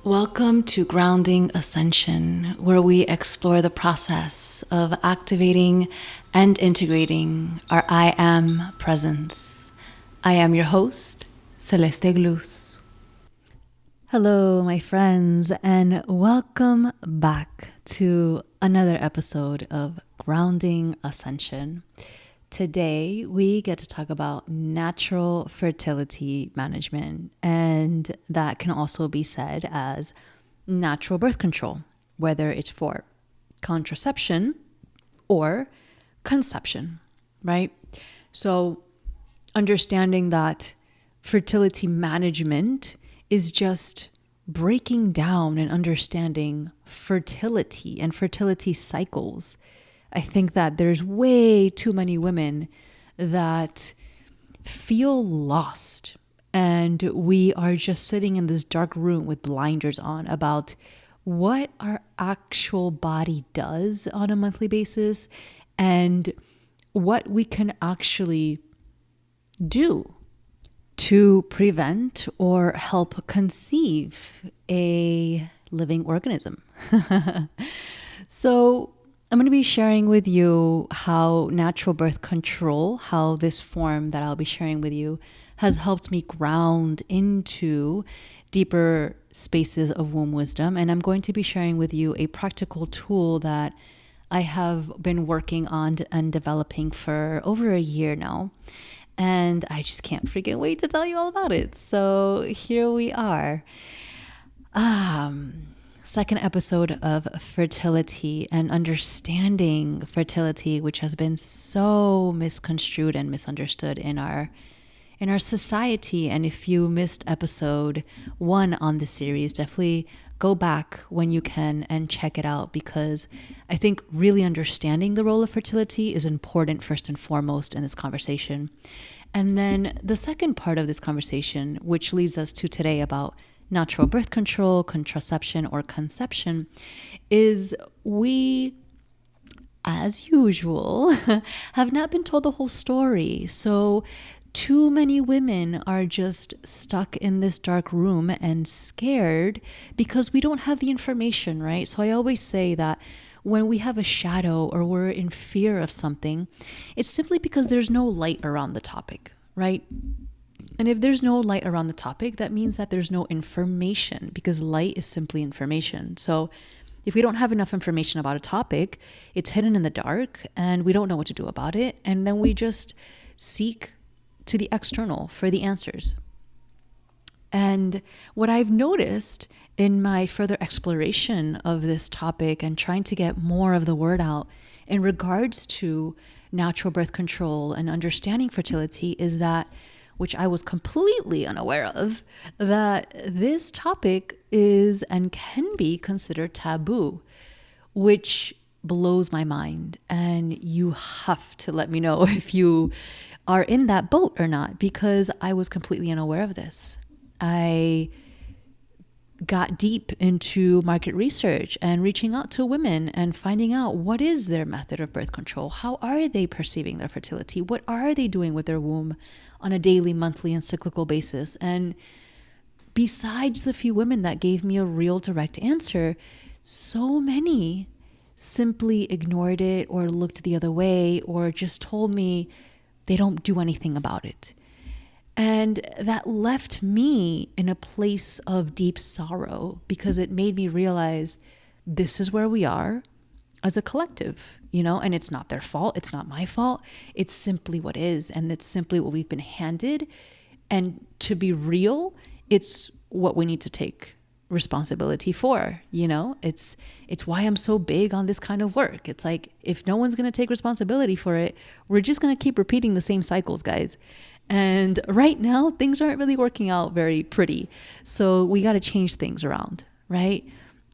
Welcome to Grounding Ascension, where we explore the process of activating and integrating our I Am presence. I am your host, Celeste Glus. Hello, my friends, and welcome back to another episode of Grounding Ascension. Today, we get to talk about natural fertility management, and that can also be said as natural birth control, whether it's for contraception or conception, right? So, understanding that fertility management is just breaking down and understanding fertility and fertility cycles. I think that there's way too many women that feel lost, and we are just sitting in this dark room with blinders on about what our actual body does on a monthly basis and what we can actually do to prevent or help conceive a living organism. So I'm going to be sharing with you how natural birth control, how this form that I'll be sharing with you has helped me ground into deeper spaces of womb wisdom. And I'm going to be sharing with you a practical tool that I have been working on and developing for over a year now. And I just can't freaking wait to tell you all about it. So here we are. Second episode of fertility and understanding fertility, which has been so misconstrued and misunderstood in our society. And if you missed episode 1 on the series, definitely go back when you can and check it out, because I think really understanding the role of fertility is important first and foremost in this conversation. And then the second part of this conversation, which leads us to today about natural birth control, contraception, or conception, is we, as usual, have not been told the whole story. So too many women are just stuck in this dark room and scared because we don't have the information, right? So I always say that when we have a shadow or we're in fear of something, it's simply because there's no light around the topic, right? And if there's no light around the topic, that means that there's no information, because light is simply information. So if we don't have enough information about a topic, it's hidden in the dark and we don't know what to do about it. And then we just seek to the external for the answers. And what I've noticed in my further exploration of this topic and trying to get more of the word out in regards to natural birth control and understanding fertility is that, which I was completely unaware of, that this topic is and can be considered taboo, which blows my mind. And you have to let me know if you are in that boat or not, because I was completely unaware of this. I got deep into market research and reaching out to women and finding out what is their method of birth control. How are they perceiving their fertility? What are they doing with their womb on a daily, monthly, and cyclical basis? And besides the few women that gave me a real direct answer, so many simply ignored it or looked the other way or just told me they don't do anything about it. And that left me in a place of deep sorrow, because it made me realize this is where we are as a collective, and it's not their fault. It's not my fault. It's simply what is. And it's simply what we've been handed. And to be real, it's what we need to take responsibility for. It's why I'm so big on this kind of work. It's like, if no one's going to take responsibility for it, we're just going to keep repeating the same cycles, guys. And right now, things aren't really working out very pretty. So we got to change things around, right?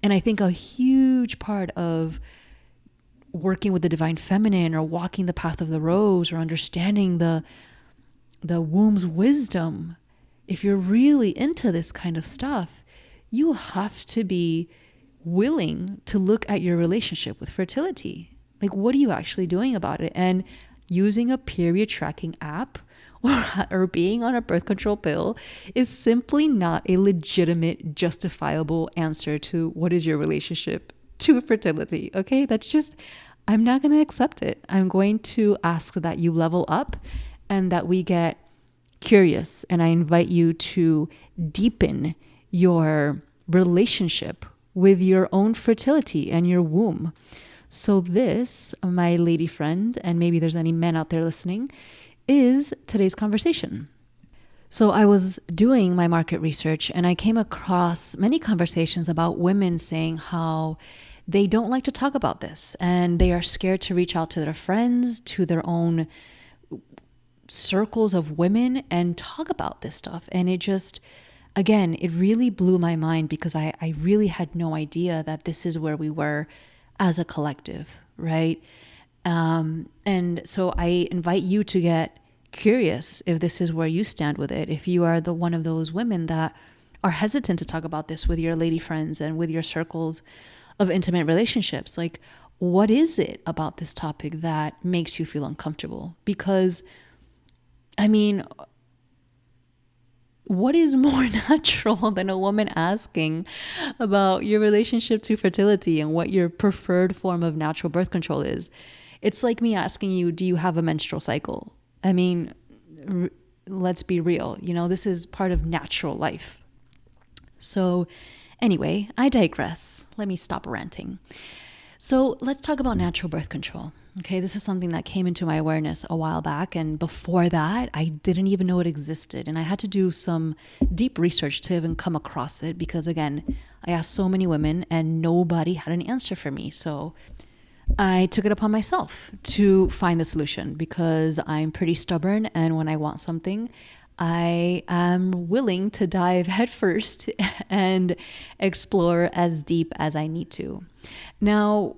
And I think a huge part of working with the divine feminine, or walking the path of the rose, or understanding the womb's wisdom, if you're really into this kind of stuff, you have to be willing to look at your relationship with fertility. Like, what are you actually doing about it? And using a period tracking app or being on a birth control pill is simply not a legitimate, justifiable answer to what is your relationship to fertility. Okay, that's just, I'm not going to accept it. I'm going to ask that you level up and that we get curious. And I invite you to deepen your relationship with your own fertility and your womb. So this, my lady friend, and maybe there's any men out there listening, is today's conversation. So I was doing my market research and I came across many conversations about women saying how they don't like to talk about this and they are scared to reach out to their friends, to their own circles of women and talk about this stuff. And it just, again, it really blew my mind because I really had no idea that this is where we were as a collective, right? And so I invite you to get curious if this is where you stand with it. If you are the one of those women that are hesitant to talk about this with your lady friends and with your circles of intimate relationships, like what is it about this topic that makes you feel uncomfortable? Because I mean, what is more natural than a woman asking about your relationship to fertility and what your preferred form of natural birth control is? It's like me asking you, do you have a menstrual cycle? I mean, let's be real. You know, this is part of natural life. So anyway, I digress. Let me stop ranting. So let's talk about natural birth control. Okay, this is something that came into my awareness a while back. And before that, I didn't even know it existed. And I had to do some deep research to even come across it because, again, I asked so many women and nobody had an answer for me. So I took it upon myself to find the solution because I'm pretty stubborn. And when I want something, I am willing to dive headfirst and explore as deep as I need to. Now,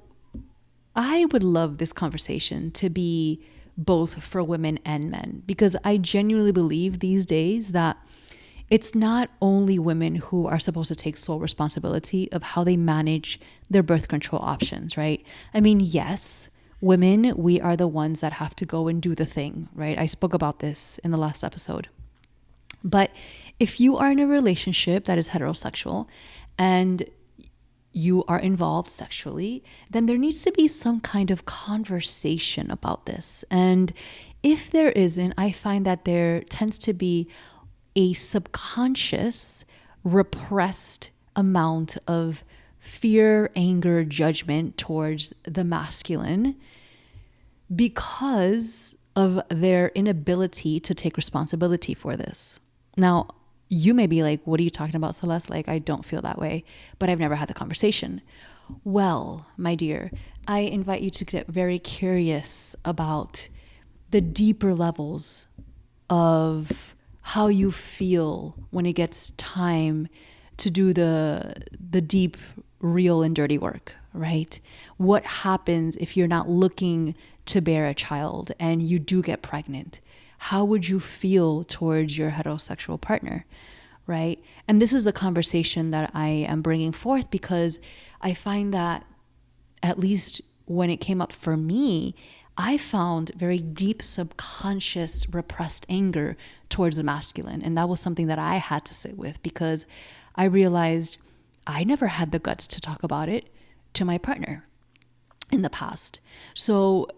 I would love this conversation to be both for women and men because I genuinely believe these days that it's not only women who are supposed to take sole responsibility of how they manage their birth control options, right? I mean, yes, women, we are the ones that have to go and do the thing, right? I spoke about this in the last episode. But if you are in a relationship that is heterosexual and you are involved sexually, then there needs to be some kind of conversation about this. And if there isn't, I find that there tends to be a subconscious, repressed amount of fear, anger, judgment towards the masculine because of their inability to take responsibility for this. Now, you may be like, what are you talking about, Celeste? Like, I don't feel that way, but I've never had the conversation. Well, my dear, I invite you to get very curious about the deeper levels of how you feel when it gets time to do the deep, real and dirty work, right? What happens if you're not looking to bear a child and you do get pregnant? How would you feel towards your heterosexual partner, right? And this is the conversation that I am bringing forth because I find that, at least when it came up for me, I found very deep subconscious repressed anger towards the masculine. And that was something that I had to sit with because I realized I never had the guts to talk about it to my partner in the past. So,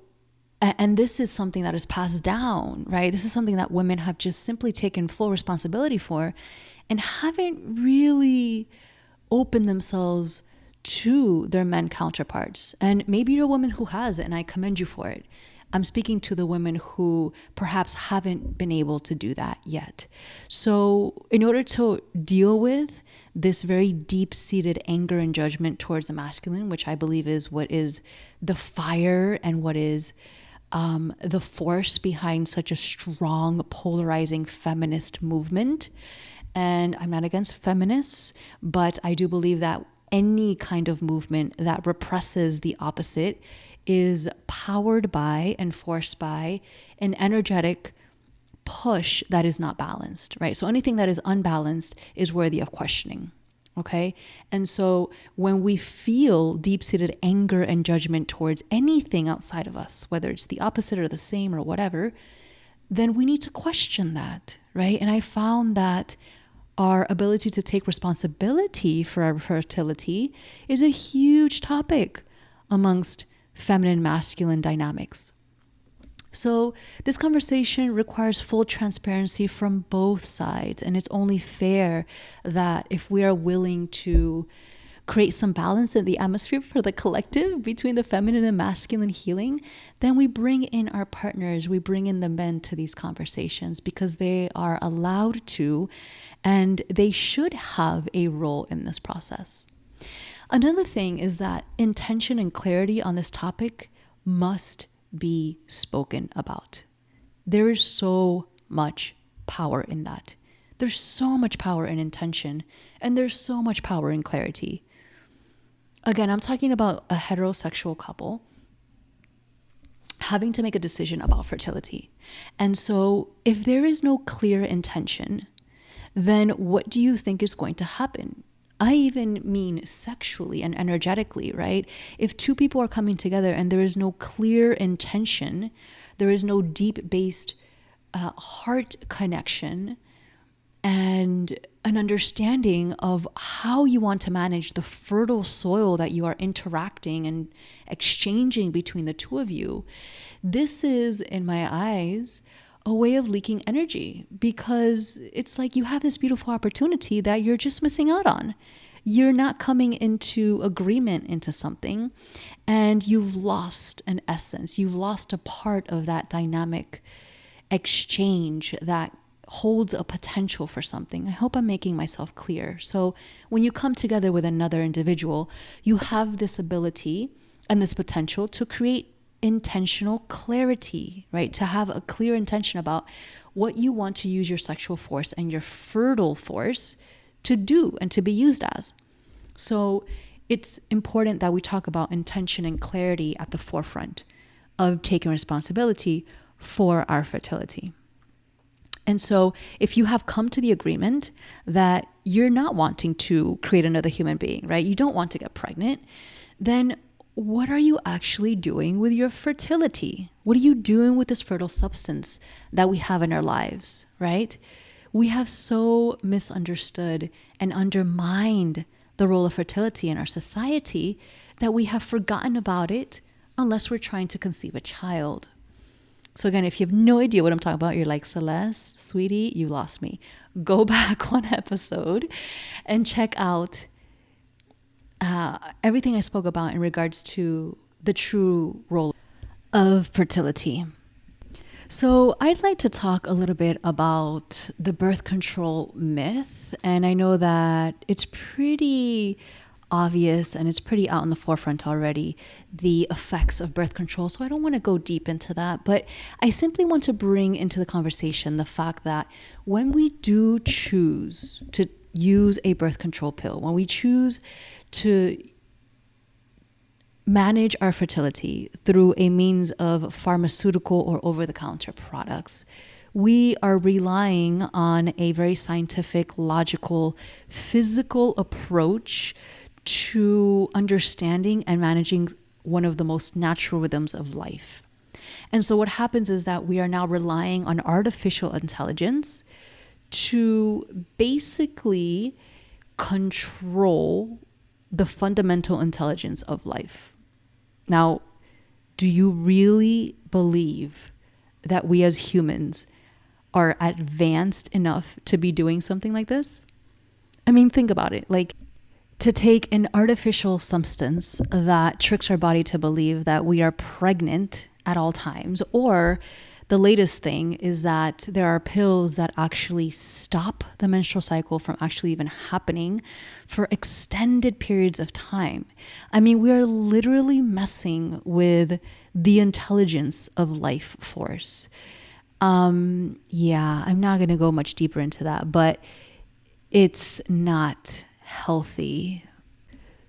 and this is something that is passed down, right? This is something that women have just simply taken full responsibility for and haven't really opened themselves to their men counterparts. And maybe you're a woman who has it, and I commend you for it. I'm speaking to the women who perhaps haven't been able to do that yet. So in order to deal with this very deep-seated anger and judgment towards the masculine, which I believe is what is the fire and what is the force behind such a strong, polarizing feminist movement. And I'm not against feminists, but I do believe that any kind of movement that represses the opposite is powered by and forced by an energetic push that is not balanced, right? So anything that is unbalanced is worthy of questioning, okay? And so when we feel deep-seated anger and judgment towards anything outside of us, whether it's the opposite or the same or whatever, then we need to question that, right? And I found that our ability to take responsibility for our fertility is a huge topic amongst feminine masculine dynamics. So this conversation requires full transparency from both sides, and it's only fair that if we are willing to create some balance in the atmosphere for the collective between the feminine and masculine healing, then we bring in our partners, we bring in the men to these conversations because they are allowed to, and they should have a role in this process. Another thing is that intention and clarity on this topic must be spoken about. There is so much power in that. There's so much power in intention, and there's so much power in clarity. Again, I'm talking about a heterosexual couple having to make a decision about fertility. And so if there is no clear intention, then what do you think is going to happen? I even mean sexually and energetically, right? If two people are coming together and there is no clear intention, there is no deep-based heart connection, and an understanding of how you want to manage the fertile soil that you are interacting and exchanging between the two of you, this is, in my eyes, a way of leaking energy, because it's like you have this beautiful opportunity that you're just missing out on. You're not coming into agreement into something, and you've lost an essence. You've lost a part of that dynamic exchange that holds a potential for something. I hope I'm making myself clear. So when you come together with another individual, you have this ability and this potential to create intentional clarity, right? To have a clear intention about what you want to use your sexual force and your fertile force to do and to be used as. So it's important that we talk about intention and clarity at the forefront of taking responsibility for our fertility. And so if you have come to the agreement that you're not wanting to create another human being, right? You don't want to get pregnant, then what are you actually doing with your fertility? What are you doing with this fertile substance that we have in our lives, right? We have so misunderstood and undermined the role of fertility in our society that we have forgotten about it unless we're trying to conceive a child. So again, if you have no idea what I'm talking about, you're like, Celeste, sweetie, you lost me. Go back one episode and check out everything I spoke about in regards to the true role of fertility. So I'd like to talk a little bit about the birth control myth. And I know that it's pretty obvious and it's pretty out in the forefront already, the effects of birth control. So I don't want to go deep into that, but I simply want to bring into the conversation the fact that when we do choose to use a birth control pill, when we choose to manage our fertility through a means of pharmaceutical or over-the-counter products, we are relying on a very scientific, logical, physical approach to understanding and managing one of the most natural rhythms of life. And so what happens is that we are now relying on artificial intelligence to basically control the fundamental intelligence of life. Now, do you really believe that we as humans are advanced enough to be doing something like this? I mean, think about it. Like, to take an artificial substance that tricks our body to believe that we are pregnant at all times, or the latest thing is that there are pills that actually stop the menstrual cycle from actually even happening for extended periods of time. I mean, we are literally messing with the intelligence of life force. I'm not going to go much deeper into that, but it's not healthy.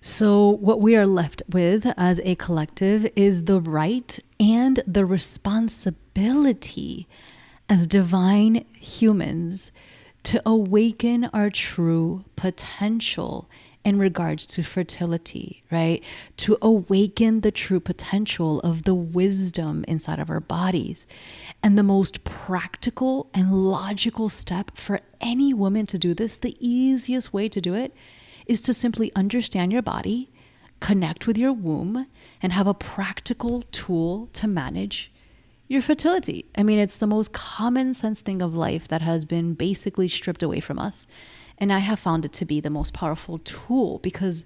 So what we are left with as a collective is the right and the responsibility as divine humans to awaken our true potential in regards to fertility, right? To awaken the true potential of the wisdom inside of our bodies. And the most practical and logical step for any woman to do this, the easiest way to do it, is to simply understand your body, connect with your womb, and have a practical tool to manage your fertility. I mean, it's the most common sense thing of life that has been basically stripped away from us. And I have found it to be the most powerful tool because,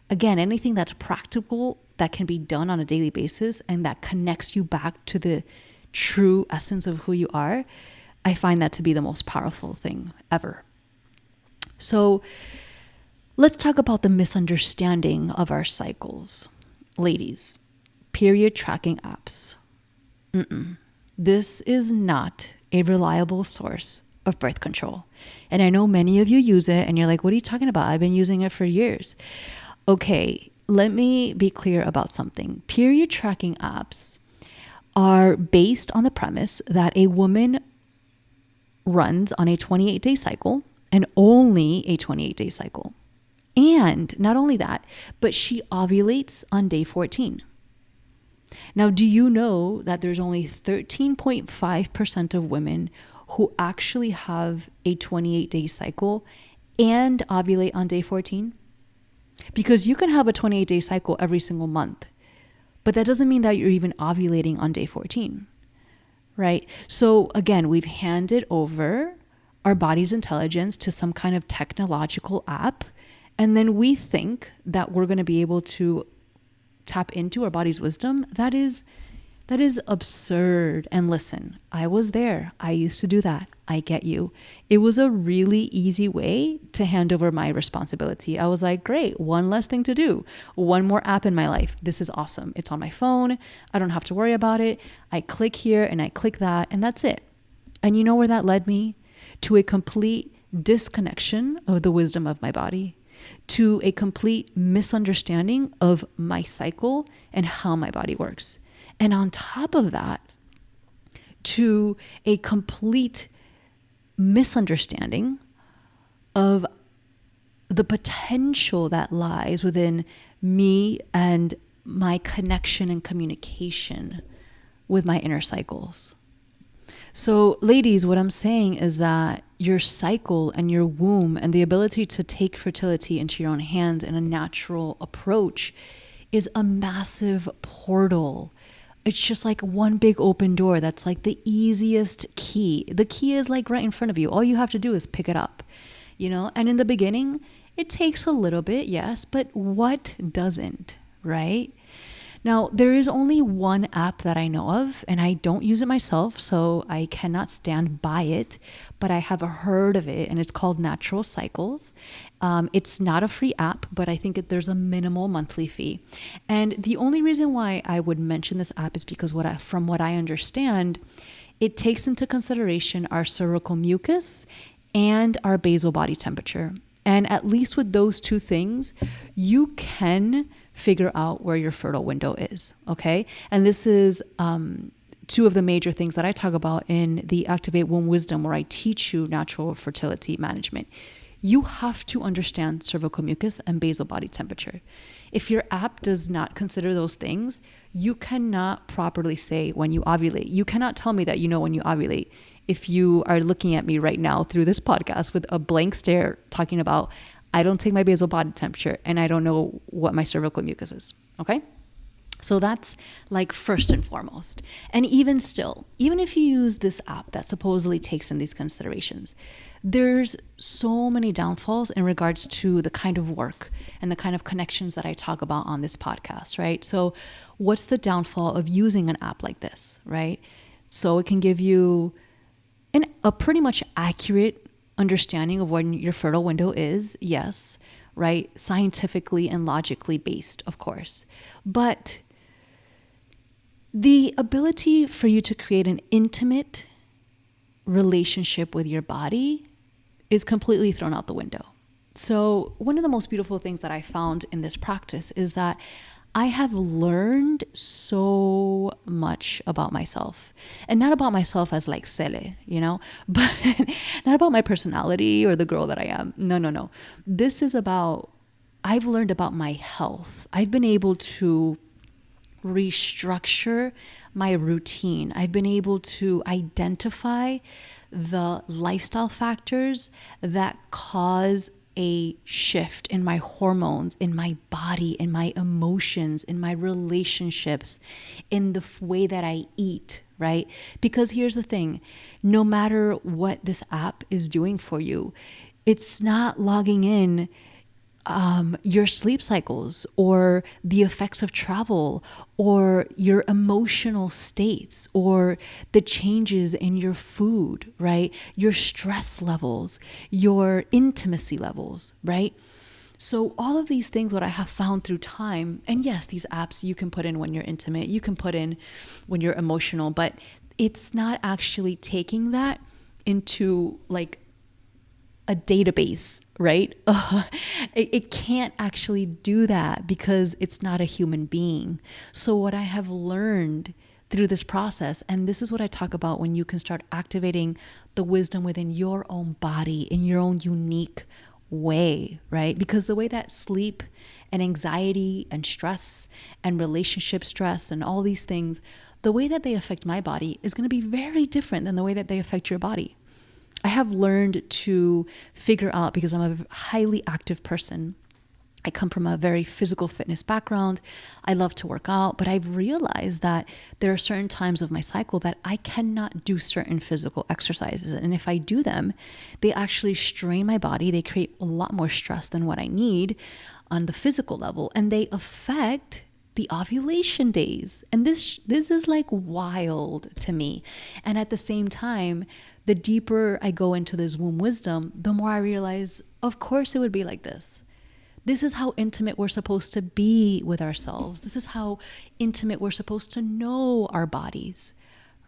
again, anything that's practical that can be done on a daily basis and that connects you back to the true essence of who you are, I find that to be the most powerful thing ever. So let's talk about the misunderstanding of our cycles. Ladies, period tracking apps. This is not a reliable source of birth control. And I know many of you use it and you're like, what are you talking about? I've been using it for years. Okay, let me be clear about something. Period tracking apps are based on the premise that a woman runs on a 28-day cycle and only a 28-day cycle. And not only that, but she ovulates on day 14. Now, do you know that there's only 13.5% of women who actually have a 28-day cycle and ovulate on day 14? Because you can have a 28-day cycle every single month, but that doesn't mean that you're even ovulating on day 14, right? So again, we've handed over our body's intelligence to some kind of technological app, and then we think that we're going to be able to tap into our body's wisdom. That is absurd. And listen, I was there. I used to do that. I get you. It was a really easy way to hand over my responsibility. I was like, great, one less thing to do. One more app in my life. This is awesome. It's on my phone. I don't have to worry about it. I click here and I click that, and that's it. And you know where that led me? To a complete disconnection of the wisdom of my body, to a complete misunderstanding of my cycle and how my body works. And on top of that, to a complete misunderstanding of the potential that lies within me and my connection and communication with my inner cycles. So ladies, what I'm saying is that your cycle and your womb and the ability to take fertility into your own hands in a natural approach is a massive portal. It's just like one big open door that's like the easiest key. The key is like right in front of you. All you have to do is pick it up, you know? And in the beginning, it takes a little bit, yes, but what doesn't, right? Now, there is only one app that I know of, and I don't use it myself, so I cannot stand by it, but I have heard of it, and it's called Natural Cycles. It's not a free app, but I think there's a minimal monthly fee. And the only reason why I would mention this app is because from what I understand, it takes into consideration our cervical mucus and our basal body temperature. And at least with those two things, you can figure out where your fertile window is, okay? And this is two of the major things that I talk about in the Activate Womb Wisdom, where I teach you natural fertility management. You have to understand cervical mucus and basal body temperature. If your app does not consider those things, you cannot properly say when you ovulate. You cannot tell me that you know when you ovulate if you are looking at me right now through this podcast with a blank stare talking about, I don't take my basal body temperature and I don't know what my cervical mucus is, okay? So that's like first and foremost. And even still, even if you use this app that supposedly takes in these considerations, there's so many downfalls in regards to the kind of work and the kind of connections that I talk about on this podcast, right? So what's the downfall of using an app like this, right? So it can give you a pretty much accurate understanding of when your fertile window is, yes, right? Scientifically and logically based, of course. But the ability for you to create an intimate relationship with your body is completely thrown out the window. So one of the most beautiful things that I found in this practice is that I have learned so much about myself, and not about myself as like Cele, you know, but not about my personality or the girl that I am. No. This is about I've learned about my health. I've been able to restructure my routine. I've been able to identify the lifestyle factors that cause a shift in my hormones, in my body, in my emotions, in my relationships, in the way that I eat, right? Because here's the thing, no matter what this app is doing for you, it's not logging in your sleep cycles or the effects of travel or your emotional states or the changes in your food, right? Your stress levels, your intimacy levels, right? So all of these things, what I have found through time, and yes, these apps you can put in when you're intimate, you can put in when you're emotional, but it's not actually taking that into like a database, right? It can't actually do that because it's not a human being. So what I have learned through this process, and this is what I talk about when you can start activating the wisdom within your own body in your own unique way, right? Because the way that sleep and anxiety and stress and relationship stress and all these things, the way that they affect my body is going to be very different than the way that they affect your body. I have learned to figure out, because I'm a highly active person, I come from a very physical fitness background. I love to work out, but I've realized that there are certain times of my cycle that I cannot do certain physical exercises. And if I do them, they actually strain my body. They create a lot more stress than what I need on the physical level. And they affect the ovulation days. And this is like wild to me. And at the same time, the deeper I go into this womb wisdom, the more I realize, of course it would be like this. This is how intimate we're supposed to be with ourselves. This is how intimate we're supposed to know our bodies,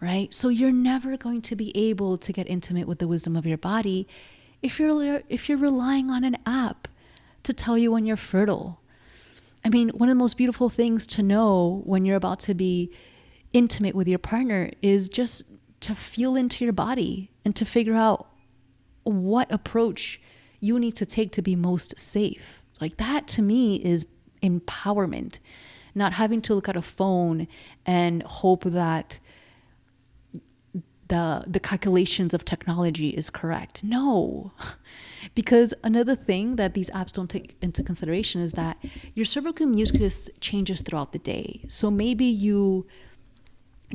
right? So you're never going to be able to get intimate with the wisdom of your body if you're relying on an app to tell you when you're fertile. I mean, one of the most beautiful things to know when you're about to be intimate with your partner is just to feel into your body and to figure out what approach you need to take to be most safe. Like that to me is empowerment, not having to look at a phone and hope that the calculations of technology is correct. No, because another thing that these apps don't take into consideration is that your cervical mucus changes throughout the day. So maybe you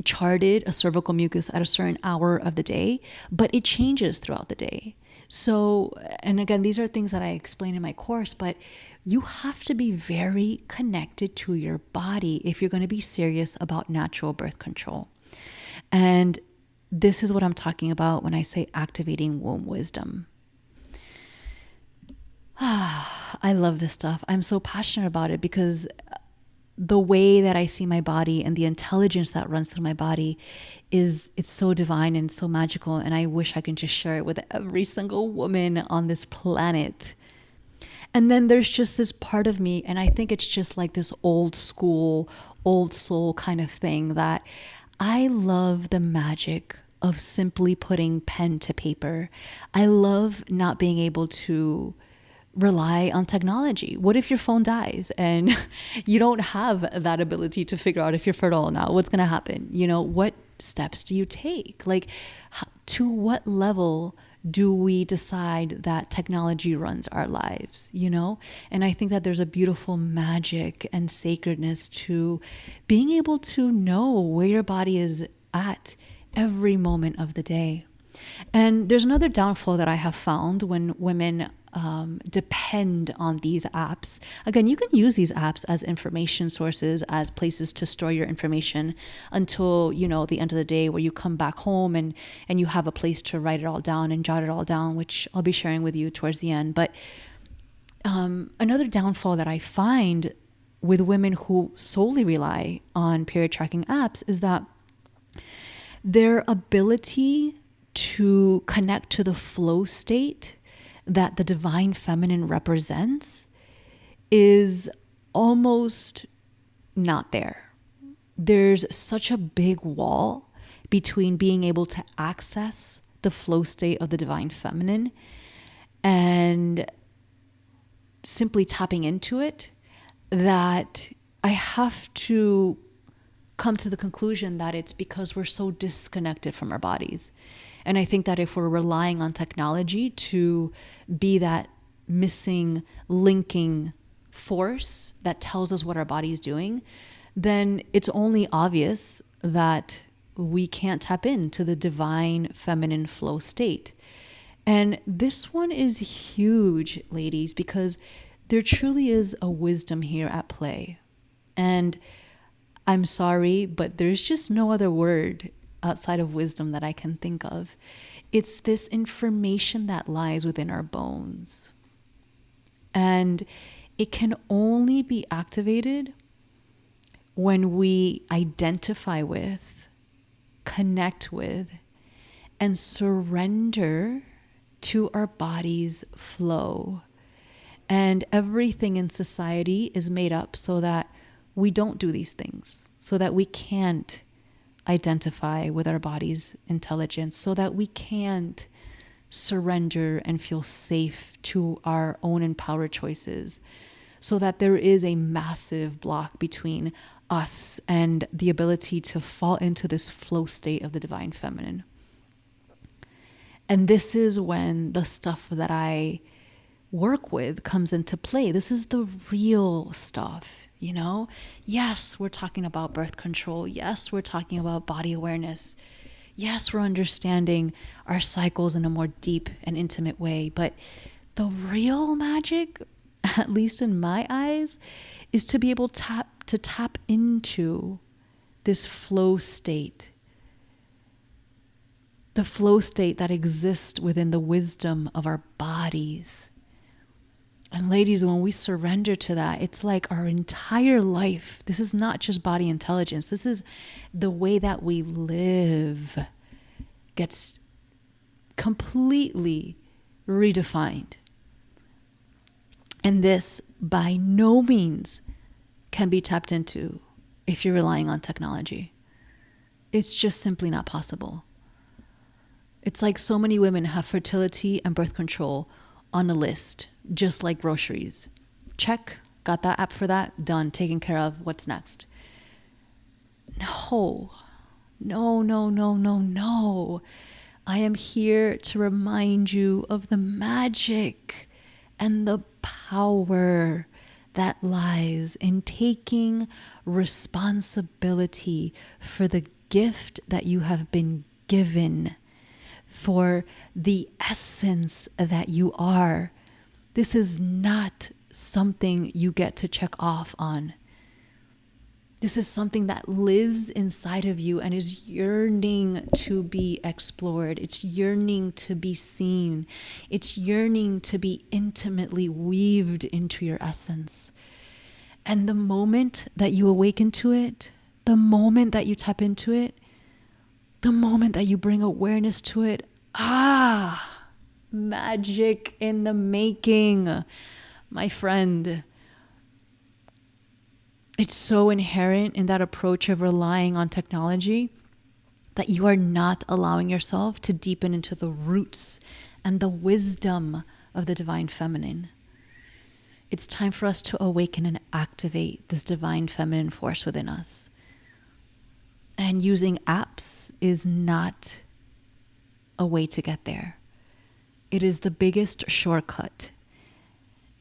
charted a cervical mucus at a certain hour of the day, but it changes throughout the day. So, and again, these are things that I explain in my course, but you have to be very connected to your body if you're going to be serious about natural birth control. And this is what I'm talking about when I say activating womb wisdom. I love this stuff. I'm so passionate about it because the way that I see my body and the intelligence that runs through my body it's so divine and so magical. And I wish I could just share it with every single woman on this planet. And then there's just this part of me, and I think it's just like this old school, old soul kind of thing, that I love the magic of simply putting pen to paper. I love not being able to rely on technology. What if your phone dies and you don't have that ability to figure out if you're fertile now? What's going to happen? You know, what steps do you take? Like, to what level do we decide that technology runs our lives, you know? And I think that there's a beautiful magic and sacredness to being able to know where your body is at every moment of the day. And there's another downfall that I have found when women depend on these apps. Again, you can use these apps as information sources, as places to store your information until, you know, the end of the day where you come back home and you have a place to write it all down and jot it all down, which I'll be sharing with you towards the end. But another downfall that I find with women who solely rely on period tracking apps is that their ability to connect to the flow state that the divine feminine represents is almost not there. There's such a big wall between being able to access the flow state of the divine feminine and simply tapping into it that I have to come to the conclusion that it's because we're so disconnected from our bodies. And I think that if we're relying on technology to be that missing linking force that tells us what our body is doing, then it's only obvious that we can't tap into the divine feminine flow state. And this one is huge, ladies, because there truly is a wisdom here at play. And I'm sorry, but there's just no other word outside of wisdom that I can think of. It's this information that lies within our bones. And it can only be activated when we identify with, connect with, and surrender to our body's flow. And everything in society is made up so that we don't do these things, so that we can't identify with our body's intelligence, so that we can't surrender and feel safe to our own empowered choices, so that there is a massive block between us and the ability to fall into this flow state of the divine feminine. And this is when the stuff that I work with comes into play. This is the real stuff, you know? Yes, we're talking about birth control. Yes, we're talking about body awareness. Yes, we're understanding our cycles in a more deep and intimate way. But the real magic, at least in my eyes, is to be able to tap into this flow state. The flow state that exists within the wisdom of our bodies. And ladies, when we surrender to that, it's like our entire life. This is not just body intelligence. This is the way that we live gets completely redefined. And this by no means can be tapped into if you're relying on technology. It's just simply not possible. It's like so many women have fertility and birth control on a list, just like groceries. Check, got that app for that, done, taken care of, what's next? No. I am here to remind you of the magic and the power that lies in taking responsibility for the gift that you have been given, for the essence that you are. This is not something you get to check off on. This is something that lives inside of you and is yearning to be explored. It's yearning to be seen. It's yearning to be intimately weaved into your essence. And the moment that you awaken to it, the moment that you tap into it, the moment that you bring awareness to it, magic in the making, my friend. It's so inherent in that approach of relying on technology that you are not allowing yourself to deepen into the roots and the wisdom of the divine feminine. It's time for us to awaken and activate this divine feminine force within us. And using apps is not a way to get there. It is the biggest shortcut.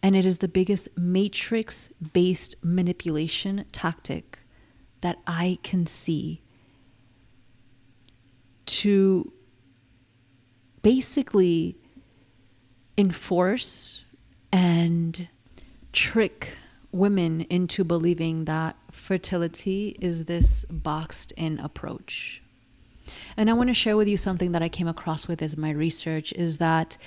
And it is the biggest matrix-based manipulation tactic that I can see to basically enforce and trick women into believing that fertility is this boxed-in approach. And I want to share with you something that I came across with as my research is that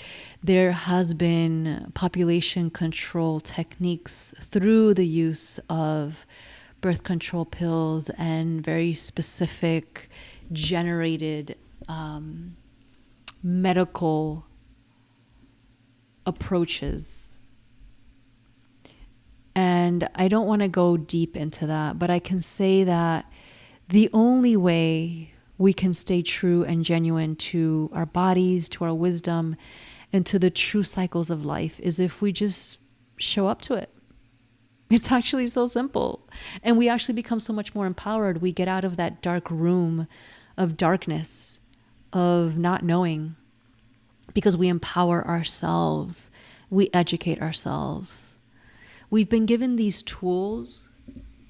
there has been population control techniques through the use of birth control pills and very specific generated medical approaches. And I don't want to go deep into that, but I can say that the only way we can stay true and genuine to our bodies, to our wisdom, and to the true cycles of life is if we just show up to it. It's actually so simple. And we actually become so much more empowered. We get out of that dark room of darkness, of not knowing, because we empower ourselves. We educate ourselves. We've been given these tools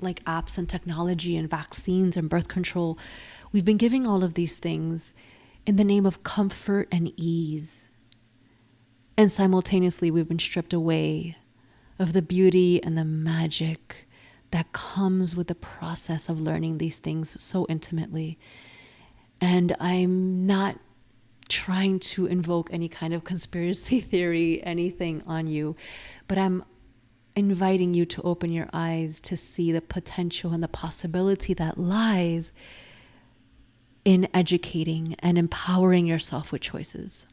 like apps and technology and vaccines and birth control. We've been giving all of these things in the name of comfort and ease. And simultaneously, we've been stripped away of the beauty and the magic that comes with the process of learning these things so intimately. And I'm not trying to invoke any kind of conspiracy theory, anything on you, but I'm inviting you to open your eyes to see the potential and the possibility that lies in educating and empowering yourself with choices.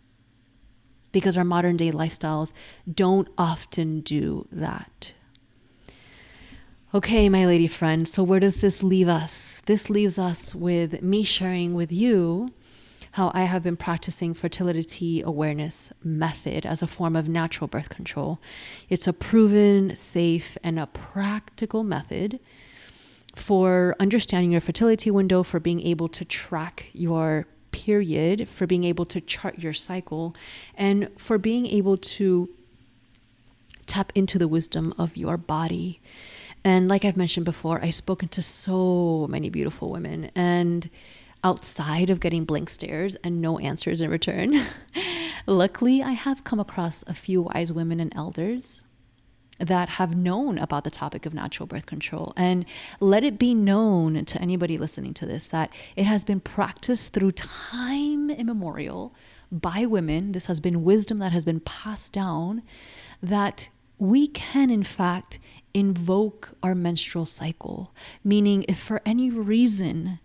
Because our modern day lifestyles don't often do that. Okay, my lady friend, so where does this leave us? This leaves us with me sharing with you how I have been practicing fertility awareness method as a form of natural birth control. It's a proven, safe, and a practical method for understanding your fertility window, for being able to track your period, for being able to chart your cycle, and for being able to tap into the wisdom of your body. And like I've mentioned before, I've spoken to so many beautiful women, and outside of getting blank stares and no answers in return, luckily I have come across a few wise women and elders that have known about the topic of natural birth control. And let it be known to anybody listening to this that it has been practiced through time immemorial by women. This has been wisdom that has been passed down, that we can in fact invoke our menstrual cycle. Meaning, if for any reason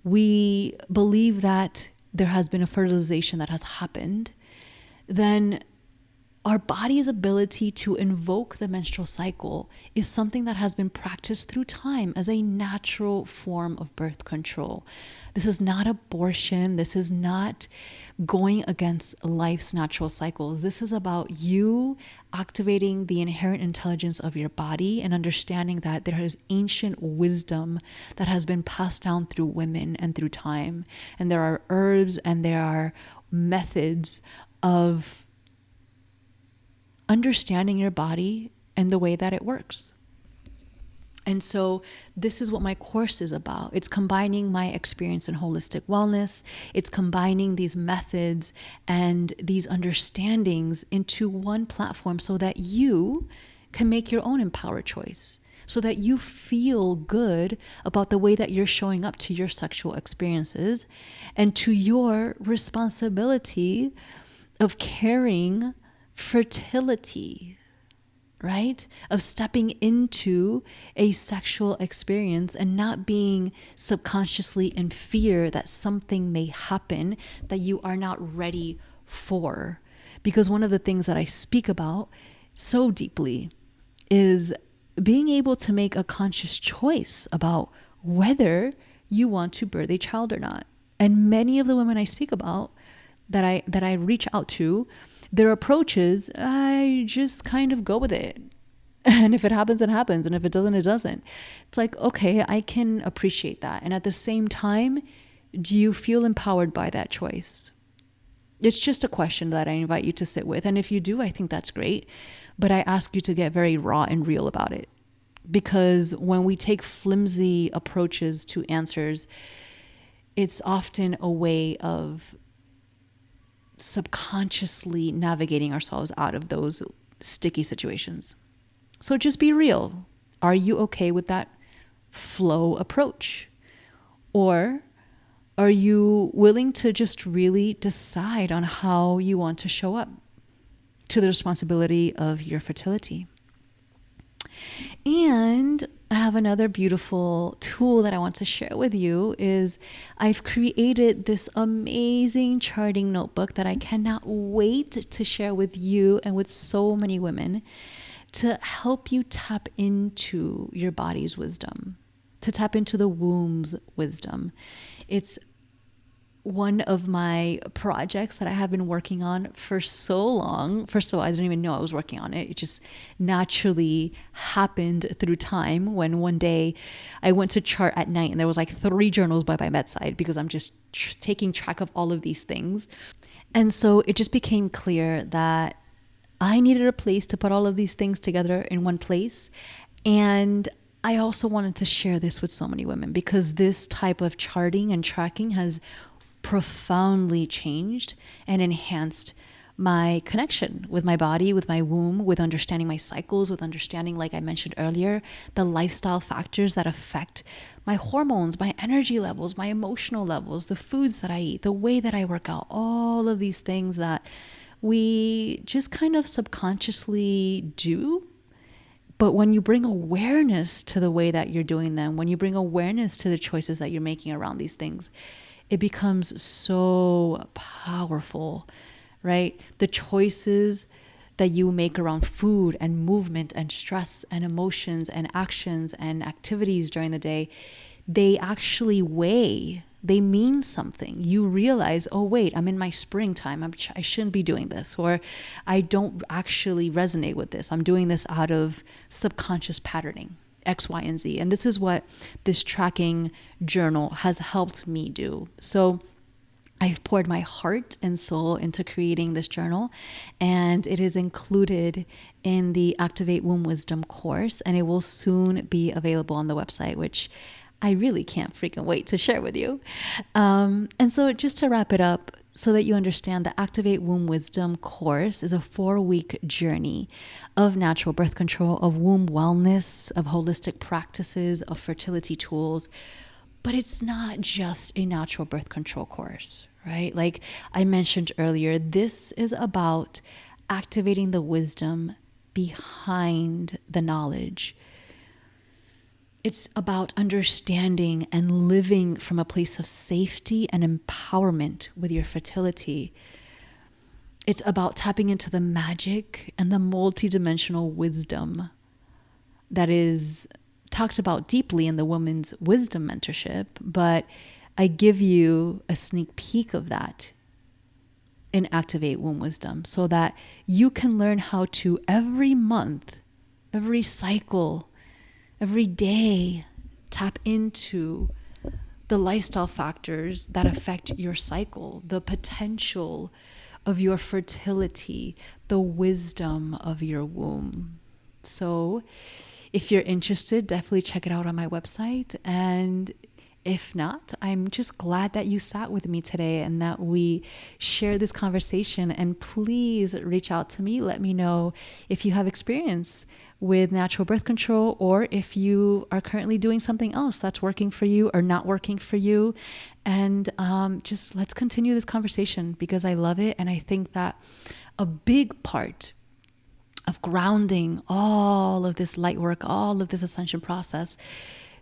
we believe that there has been a fertilization that has happened, then our body's ability to invoke the menstrual cycle is something that has been practiced through time as a natural form of birth control. This is not abortion. This is not going against life's natural cycles. This is about you activating the inherent intelligence of your body and understanding that there is ancient wisdom that has been passed down through women and through time. And there are herbs and there are methods of understanding your body and the way that it works. And so this is what my course is about. It's combining my experience in holistic wellness. It's combining these methods and these understandings into one platform so that you can make your own empowered choice, so that you feel good about the way that you're showing up to your sexual experiences and to your responsibility of carrying fertility, right? Of stepping into a sexual experience and not being subconsciously in fear that something may happen that you are not ready for. Because one of the things that I speak about so deeply is being able to make a conscious choice about whether you want to birth a child or not. And many of the women I speak about that I reach out to, their approach is, I just kind of go with it. And if it happens, it happens. And if it doesn't, it doesn't. It's like, okay, I can appreciate that. And at the same time, do you feel empowered by that choice? It's just a question that I invite you to sit with. And if you do, I think that's great. But I ask you to get very raw and real about it. Because when we take flimsy approaches to answers, it's often a way of subconsciously navigating ourselves out of those sticky situations. So just be real. Are you okay with that flow approach? Or are you willing to just really decide on how you want to show up to the responsibility of your fertility? And I have another beautiful tool that I want to share with you is I've created this amazing charting notebook that I cannot wait to share with you and with so many women to help you tap into your body's wisdom, to tap into the womb's wisdom. It's one of my projects that I have been working on for so long. First of all, I didn't even know I was working on it. It just naturally happened through time when one day I went to chart at night and there was like 3 journals by my bedside because I'm just taking track of all of these things. And so it just became clear that I needed a place to put all of these things together in one place. And I also wanted to share this with so many women because this type of charting and tracking has profoundly changed and enhanced my connection with my body, with my womb, with understanding my cycles, with understanding, like I mentioned earlier, the lifestyle factors that affect my hormones, my energy levels, my emotional levels, the foods that I eat, the way that I work out, all of these things that we just kind of subconsciously do. But when you bring awareness to the way that you're doing them, when you bring awareness to the choices that you're making around these things, it becomes so powerful, right? The choices that you make around food and movement and stress and emotions and actions and activities during the day, they actually weigh. They mean something. You realize, oh, wait, I'm in my springtime. I shouldn't be doing this. Or I don't actually resonate with this. I'm doing this out of subconscious patterning, X, Y, and Z. And this is what this tracking journal has helped me do. So I've poured my heart and soul into creating this journal, and it is included in the Activate Womb Wisdom course, and it will soon be available on the website, which I really can't freaking wait to share with you. And so just to wrap it up, so that you understand, the Activate Womb Wisdom course is a 4-week journey of natural birth control, of womb wellness, of holistic practices, of fertility tools. But it's not just a natural birth control course, right? Like I mentioned earlier, this is about activating the wisdom behind the knowledge. It's about understanding and living from a place of safety and empowerment with your fertility. It's about tapping into the magic and the multidimensional wisdom that is talked about deeply in the Women's Wisdom Mentorship, but I give you a sneak peek of that in Activate Womb Wisdom so that you can learn how to every month, every cycle, every day, tap into the lifestyle factors that affect your cycle, the potential of your fertility, the wisdom of your womb. So if you're interested, definitely check it out on my website. And if not, I'm just glad that you sat with me today and that we share this conversation. And please reach out to me. Let me know if you have experience with natural birth control, or if you are currently doing something else that's working for you or not working for you. And just let's continue this conversation because I love it. And I think that a big part of grounding all of this light work, all of this ascension process,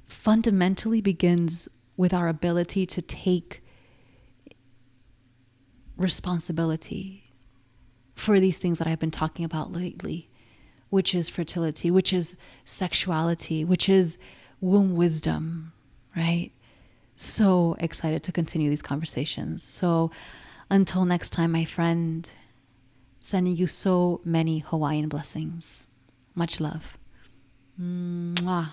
fundamentally begins with our ability to take responsibility for these things that I've been talking about lately, which is fertility, which is sexuality, which is womb wisdom, right? So excited to continue these conversations. So until next time, my friend, sending you so many Hawaiian blessings. Much love. Mwah.